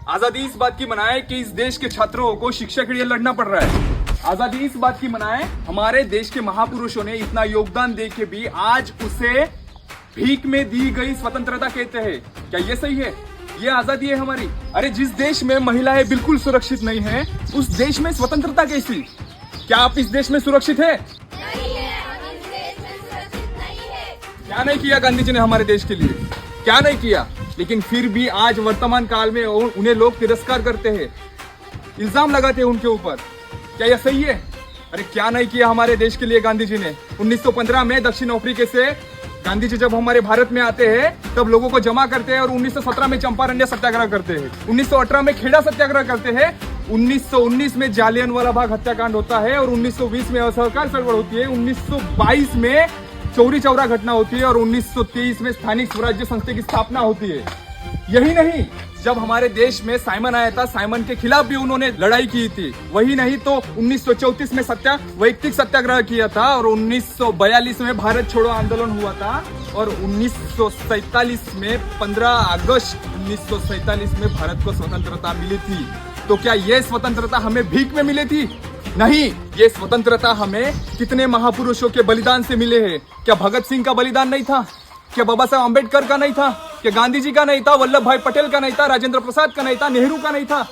आजादी इस बात की मनाए कि इस देश के छात्रों को शिक्षा के लिए लड़ना पड़ रहा है। आजादी इस बात की मनाए हमारे देश के महापुरुषों ने इतना योगदान दे के भी आज उसे भीख में दी गई स्वतंत्रता कहते हैं। क्या ये सही है? ये आजादी है हमारी? अरे जिस देश में महिलाएं बिल्कुल सुरक्षित नहीं है उस देश में स्वतंत्रता कैसी? क्या आप इस देश में सुरक्षित है? नहीं है, हम इस देश में सुरक्षित नहीं है। क्या नहीं किया गांधी जी ने हमारे देश के लिए? क्या नहीं किया? लेकिन फिर भी आज वर्तमान काल में उन्हें लोग तिरस्कार करते हैं, इल्जाम लगाते हैं उनके ऊपर। क्या यह सही है? अरे क्या नहीं किया हमारे देश के लिए गांधी जी ने? 1915 में दक्षिण अफ्रीका से गांधी जी जब हमारे भारत में आते हैं तब लोगों को जमा करते हैं और 1917 में चंपारण सत्याग्रह करते हैं, 1918 में खेड़ा सत्याग्रह करते हैं, 1919 में जालियनवाला बाग हत्याकांड होता है और 1920 में असहकार चळवळ होती है, 1922 में चौरी चौरा घटना होती है और 1923 में स्थानिक स्वराज्य संस्था की स्थापना होती है। यही नहीं, जब हमारे देश में साइमन आया था, साइमन के खिलाफ भी उन्होंने लड़ाई की थी। वही नहीं तो 1934 में वैयक्तिक सत्याग्रह किया था और 1942 में भारत छोड़ो आंदोलन हुआ था और 1947 में 15 अगस्त 1947 में भारत को स्वतंत्रता मिली थी। तो क्या ये स्वतंत्रता हमें भीख में मिली थी? नहीं, ये स्वतंत्रता हमें कितने महापुरुषों के बलिदान से मिले हैं। क्या भगत सिंह का बलिदान नहीं था? क्या बाबा साहब अम्बेडकर का नहीं था? क्या गांधी जी का नहीं था? वल्लभ भाई पटेल का नहीं था? राजेंद्र प्रसाद का नहीं था? नेहरू का नहीं था?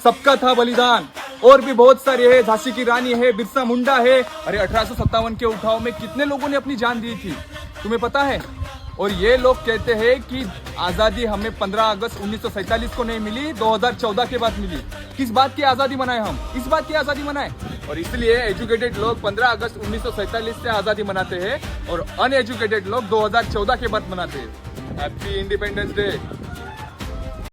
सबका था बलिदान। और भी बहुत सारे है, झांसी की रानी है, बिरसा मुंडा है। अरे 1857 के उठाव में कितने लोगों ने अपनी जान दी थी, तुम्हें पता है? और ये लोग कहते हैं कि आजादी हमें 15 अगस्त 1947 को नहीं मिली, 2014 के बाद मिली। किस बात की आजादी मनाए हम? इस बात की आजादी मनाए। और इसलिए एजुकेटेड लोग 15 अगस्त 1947 से आजादी मनाते हैं और अनएजुकेटेड लोग 2014 के बाद मनाते हैं। Happy independence day.